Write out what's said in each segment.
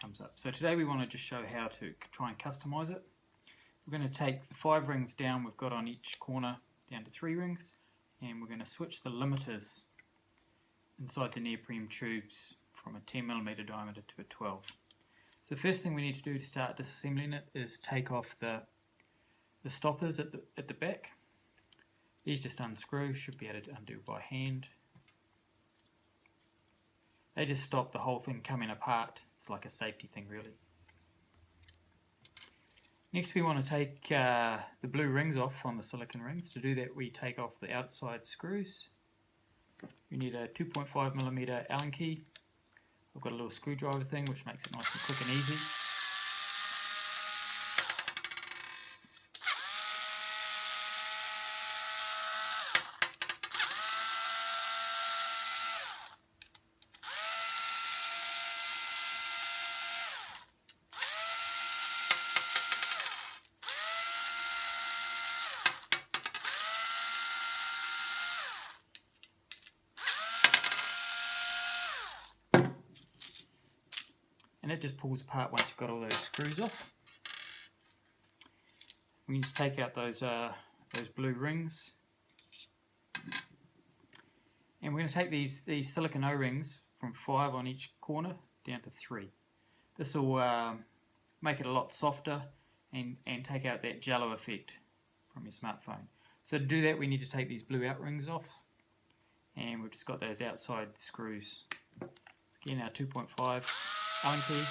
comes up. So today we want to just show how to try and customize it. We're going to take the 5 rings down we've got on each corner down to 3 rings, and we're going to switch the limiters inside the neoprene tubes from a 10mm diameter to a 12. So the first thing we need to do to start disassembling it is take off the stoppers at the back. These just unscrew, should be able to undo by hand. They just stop the whole thing coming apart. It's like a safety thing really. Next we want to take the blue rings off on the silicon rings. To do that we take off the outside screws. You need a 2.5mm Allen key. I've got a little screwdriver thing which makes it nice and quick and easy. And it just pulls apart once you've got all those screws off. We can just take out those blue rings, and we're going to take these silicon O-rings from 5 on each corner down to 3. This will make it a lot softer and take out that jello effect from your smartphone. So to do that we need to take these blue out rings off, and we've just got those outside screws. So again, our 2.5 Allen key.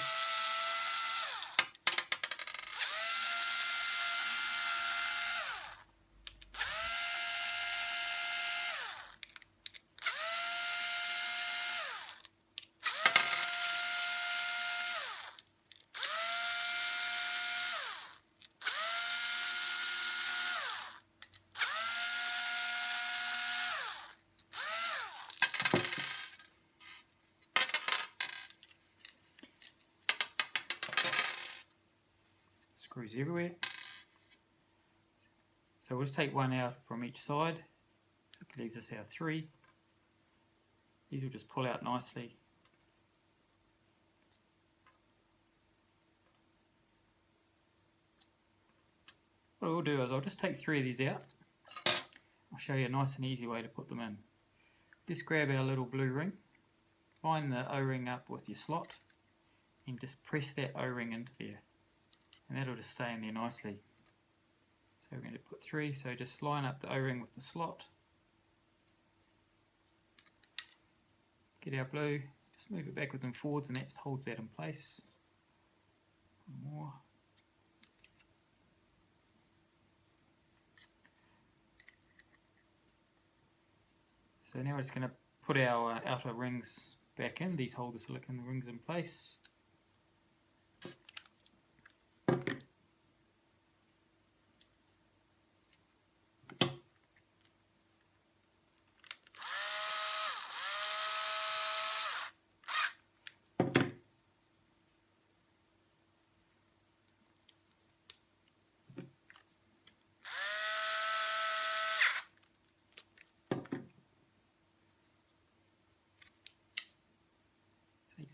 Screws everywhere. So we'll just take one out from each side. That leaves us our 3. These will just pull out nicely. What I'll do is I'll just take 3 of these out. I'll show you a nice and easy way to put them in. Just grab our little blue ring, line the O-ring up with your slot, and just press that O-ring into there. And that'll just stay in there nicely. So we're going to put 3, so just line up the O-ring with the slot. Get our blue, just move it backwards and forwards, and that holds that in place. One more. So now we're just going to put our outer rings back in. These hold the silicone rings in place.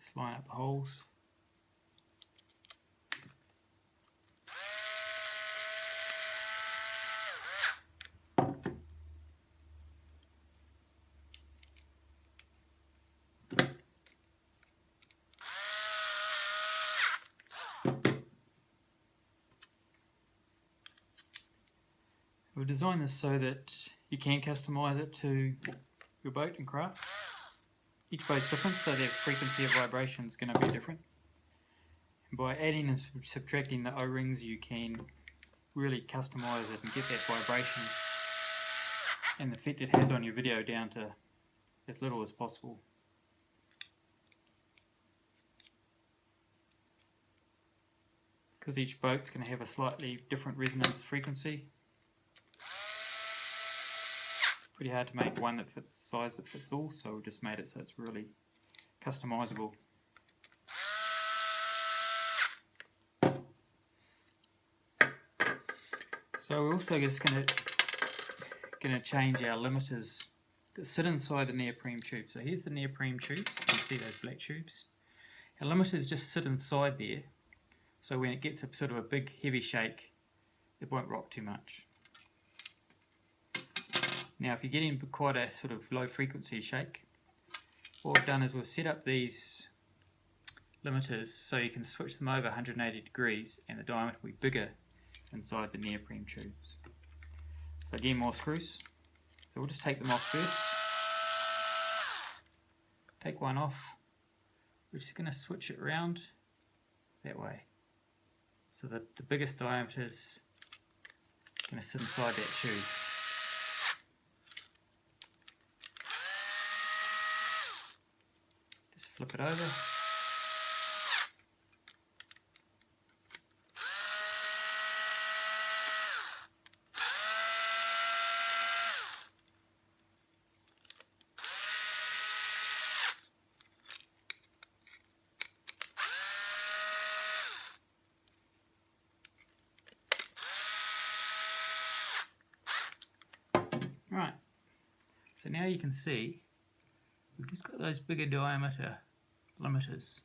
Just line up the holes. We've designed this so that you can customize it to your boat and craft. Each boat's different, so their frequency of vibration is going to be different. And by adding and subtracting the O-rings, you can really customize it and get that vibration and the effect it has on your video down to as little as possible. Because each boat's going to have a slightly different resonance frequency. Pretty hard to make one that fits size that fits all, so we just made it so it's really customizable. So we're also just going to change our limiters that sit inside the neoprene tube. So here's the neoprene tubes. You can see those black tubes. Our limiters just sit inside there, so when it gets a sort of a big heavy shake, it won't rock too much. Now if you're getting quite a sort of low frequency shake, what we've done is we've set up these limiters so you can switch them over 180 degrees and the diameter will be bigger inside the neoprene tubes. So again, more screws. So we'll just take them off first. Take one off. We're just going to switch it around that way so that the biggest diameter is going to sit inside that tube. Just flip it over. Right, so now you can see we've just got those bigger diameter limiters.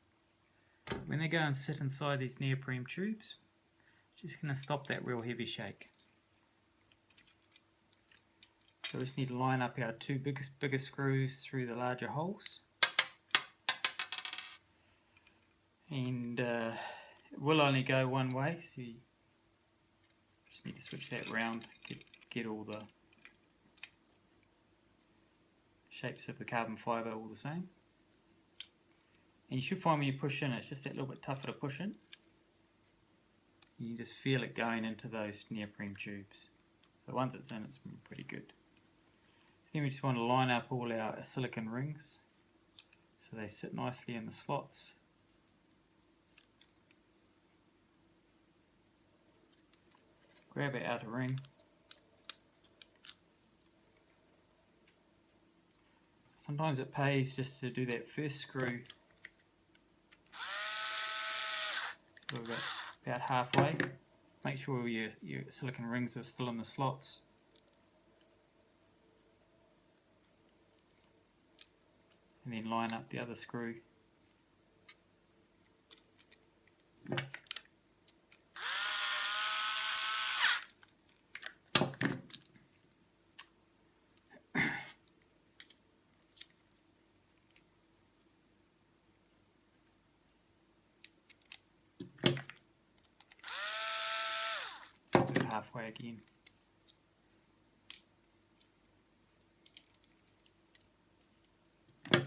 When they go and sit inside these neoprene tubes, it's just going to stop that real heavy shake. So we just need to line up our two bigger screws through the larger holes. And it will only go one way, so you just need to switch that around, get all the shapes of the carbon fibre all the same. And you should find when you push in, it's just that little bit tougher to push in. You can just feel it going into those neoprene tubes. So once it's in, it's pretty good. So then we just want to line up all our silicon rings so they sit nicely in the slots. Grab our outer ring. Sometimes it pays just to do that first screw about halfway. Make sure your silicon rings are still in the slots. And then line up the other screw. Halfway again. And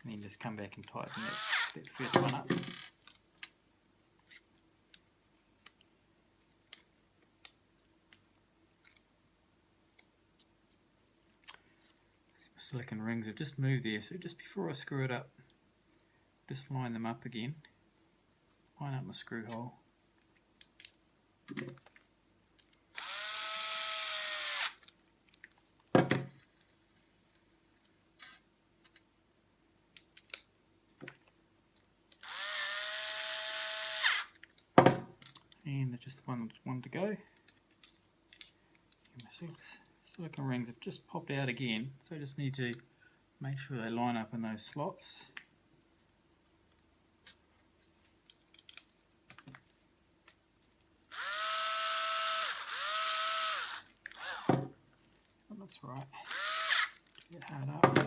then just come back and tighten that first one up. Silicon rings have just moved there, so just before I screw it up, just line them up again. Line up my screw hole. And just one to go. And my silicon rings have just popped out again, so I just need to make sure they line up in those slots. That's right. Get hard up.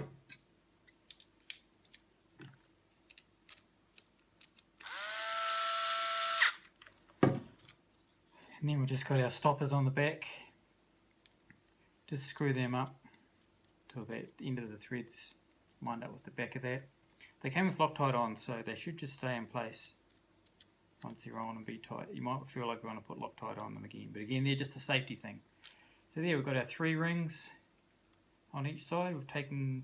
And then we've just got our stoppers on the back. Just screw them up to about the end of the threads, lined up with the back of that. They came with Loctite on, so they should just stay in place once they're on and be tight. You might feel like you want to put Loctite on them again, but again, they're just a safety thing. So there we've got our 3 rings on each side. We've taken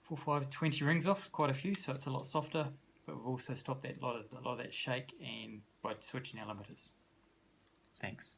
4, 5, 20 rings off, quite a few, so it's a lot softer, but we've also stopped a lot of that shake and by switching our limiters. Thanks.